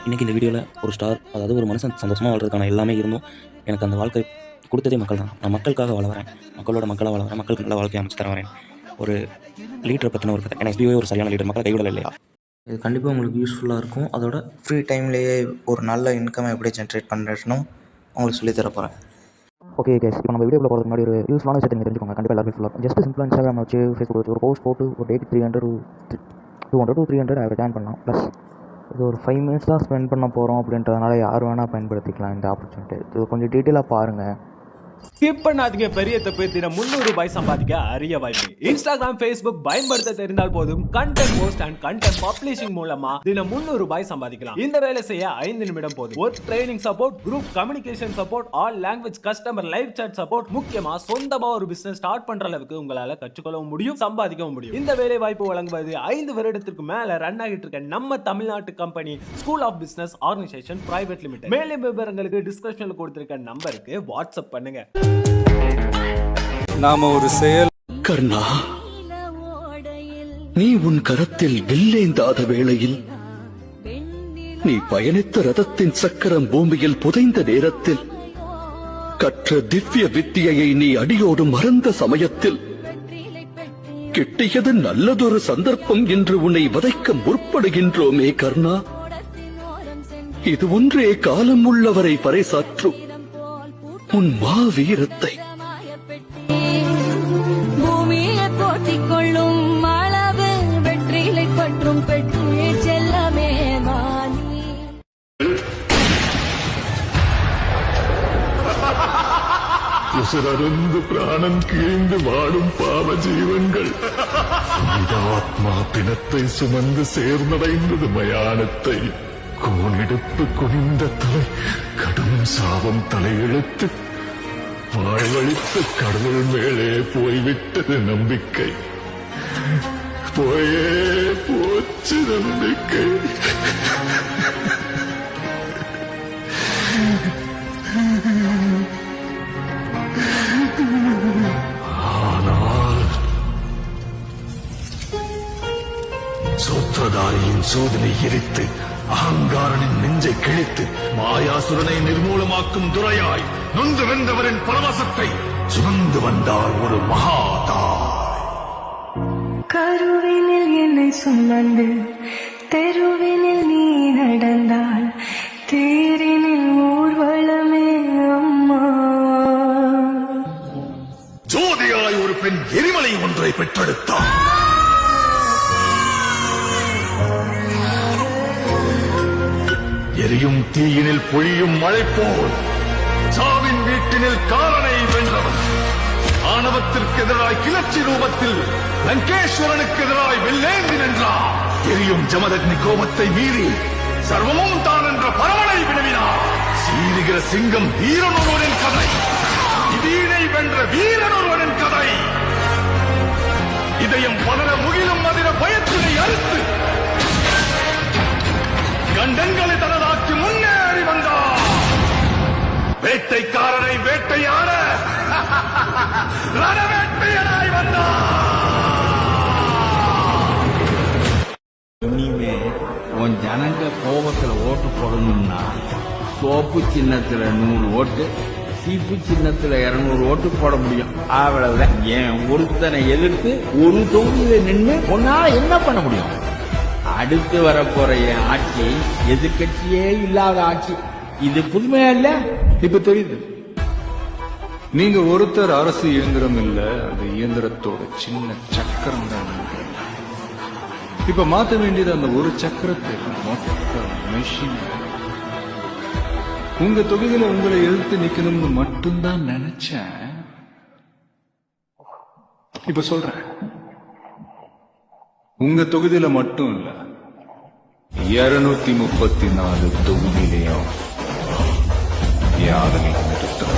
இன்றைக்கி இந்த வீடியோவில் ஒரு ஸ்டார், அதாவது ஒரு மனுஷன் சந்தோஷமாக வாழ்றதுக்கான எல்லாமே இருந்தும் எனக்கு அந்த வாழ்க்கை கொடுத்ததே மக்கள் தான். நான் மக்களுக்காக வாழ வரேன், மக்களோட மக்களாக வாழ வரேன், மக்களுக்கு நல்ல வாழ்க்கையை அமைச்சு தர வரேன். ஒரு லீடரை பற்றின ஒரு கதை. ஏன்னா எஸ்பிஓ ஒரு சரியான லீடர், மக்களை கைவிடலை இல்லையா? இது கண்டிப்பாக உங்களுக்கு யூஸ்ஃபுல்லாக இருக்கும். அதோட ஃப்ரீ டைம்லேயே ஒரு நல்ல இன்கம் எப்படி ஜென்ரேட் பண்ணுறேன்னு உங்களுக்கு சொல்லித்தர போகிறேன். ஓகே கேஸ், இப்போ நம்ம வீடியோவில் போகிறதுக்கு முன்னாடி ஒரு யூஸ்ஃபுல்லான விஷயத்தை நீங்கள் தெரிஞ்சுக்கோங்க. கண்டிப்பாக எல்லாரும் யூஸ்ஃபுல்லாக ஜஸ்ட் சிம்பிளாக Instagram வச்சு ஃபேஸ்புக் வச்சு ஒரு போஸ்ட் போட்டு ஒரு டேக்கு 200 to 300 ஜாயின் பண்ணலாம். ப்ளஸ் இது ஒரு 5 minutes தான் ஸ்பெண்ட் பண்ண போகிறோம் அப்படின்றதுனால யார் வேணால் பயன்படுத்திக்கலாம் இந்த ஆப்பர்ச்சுனிட்டி. இது கொஞ்சம் டீட்டெயிலாக பாருங்கள். ஸ்கிப் பண்ணாதீங்க. பெரிய தப்பு. தினம் ₹300 சம்பாதிக்க அரிய வாய்ப்பு. இன்ஸ்டாகிராம், ஃபேஸ்புக் பயன்படுத்த தெரிந்தால் போதும். Content post and content publishing மூலமா தினம் ₹300 சம்பாதிக்கலாம். இந்த வேலை செய்ய 5 நிமிடம் போதும். Work training support, group communication support, all language customer live chat support, முக்கியமா சொந்தமா ஒரு பிசினஸ் ஸ்டார்ட் பண்ற அளவுக்கு உங்களால கற்றுக்கொள்ளவும் முடியும், சம்பாதிக்கவும் முடியும். இந்த வேலை வாய்ப்பு வழங்குவது 5 வருடத்திற்கு மேல ரன் ஆகிட்டு இருக்க நம்ம தமிழ்நாட்டு company school of business organisation private limited. மேலும் விவரங்களுக்கு டிஸ்கிரிப்ஷன்ல கொடுத்திருக்க நம்பருக்கு வாட்ஸ்அப் பண்ணுங்க. நாம ஒரு செயல். கர்ணா, நீ உன் கரத்தில் வில்லேந்தாத வேளையில், நீ பயணித்த ரதத்தின் சக்கரம் பூமியில் புதைந்த நேரத்தில், கற்ற திவ்ய வித்தியை நீ அடியோடு மறந்த சமயத்தில், கிட்டியது நல்லதொரு சந்தர்ப்பம் என்று உன்னை வதைக்க முற்படுகின்றோமே கர்ணா. இது ஒன்றே காலம் உள்ளவரை பறைசாற்றும் உன் மாவீரத்தை. பூமியை போட்டிக் கொள்ளும் அளவு வெற்றிலை பற்றும் பெற்றே செல்லமே மானி. உசுரருந்து பிராணம் கீழ்ந்து வாடும் பாவ ஜீவன்கள் ஆத்மா பிணத்தை சுமந்து சேர்ந்தடைந்தது மயானத்தை. கோணிடுப்பு குனிந்த தலை கடும் சாபம் தலையெழுத்து வாழ்வழித்து கடவுள் மேலே போய்விட்டது நம்பிக்கை. போயே போச்சு நம்பிக்கை. ஆனால் சூத்திரதாரியின் சோதனை எரித்து அகங்காரனின் நெஞ்சை கிழித்து மாயாசுரனை நிர்மூலமாக்கும் துறையாய் நொந்து வென்றவரின் பரவசத்தை சுமந்து வந்தார் ஒரு மகாதாய். கருவினில் என்னை சுமந்து தெருவினில் நீ நடந்தால் தேரினில் ஊர்வலமே அம்மா. ஜோதியாய் ஒரு பெண் எரிமலை ஒன்றை பெற்றெடுத்தார். எரியும் தீயினில் பொழியும் மழை போல் சாவின் வீட்டினில் காலனை வென்றவன். ஆணவத்திற்கு எதிராய் கிளர்ச்சி ரூபத்தில் லங்கேஸ்வரனுக்கு எதிராய் வெள்ளேந்தி நின்றார். எரியும் ஜமதக்னி கோபத்தை மீறி சர்வமும் தான் என்ற பரவனை வினவினார். சீரிகிற சிங்கம் வீரனொருவனின் கதை, இதீனை வென்ற வீரனொருவனின் கதை. இதயம் பலர முகிலும் அதிர பயத்தினை அறுத்து கண்டங்களை தனதாக்கி முன்னேறி வந்தார். வேட்டைக்காரரை வேட்டையாட ரணவேட்டையனாய் வந்தார். இனிமே உன் ஜனங்க கோபத்துல ஓட்டு போடணும்னா சோப்பு சின்னத்துல 100 ஓட்டு, சீப்பு சின்னத்துல 200 ஓட்டு போட முடியும். அவ்வளவுதான். என் ஒருத்தனை எதிர்த்து ஒரு தொகுதியில நின்று உன்னால என்ன பண்ண முடியும்? அடுத்து வரப்போற என் ஆட்சி எதிர்கட்சியே இல்லாத ஆட்சி. இது புதுமையா இல்ல? இப்ப தெரியுது. நீங்க ஒருத்தர் அரசு இயந்திரம் இல்ல, அந்த இயந்திரத்தோட சின்ன சக்கரம் தான். இப்ப மாத்த வேண்டியது அந்த ஒரு சக்கரத்தை, மொத்த மெஷின். உங்க தொகுதியில உங்களை எதிர்த்து நிக்கணும்னு மட்டும்தான் நினைச்சேன். இப்ப சொல்றேன், உங்க தொகுதியில மட்டும் இல்ல, 234 தொகுதியிலையும் யாரும் நிறுத்தம்.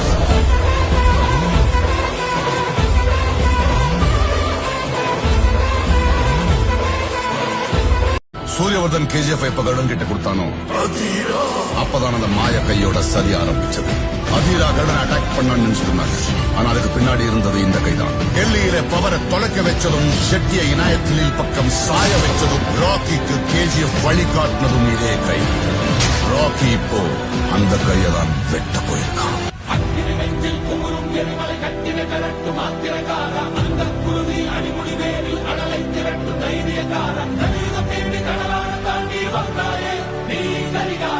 சூரியவர்தன் KGF எப்ப கருடன் கிட்ட கொடுத்தானோ அப்பதான் அந்த மாய கையோட சதி ஆரம்பிச்சது. அதீரா கருடன் அட்டாக் பண்ணான்னு நினைச்சிருந்தாங்க. ஆனா அதுக்கு பின்னாடி இருந்தது இந்த கைதான். டெல்லியில பவரை தொலைக்க வச்சதும், ஷெட்டிய இனாயத்திலில் பக்கம் சாய வச்சதும், ராக்கிக்கு KGF வழிகாட்டினதும் இதே கை. இப்போ அந்த கையை தான் வெட்ட போயிருக்கான். நீ கரிகா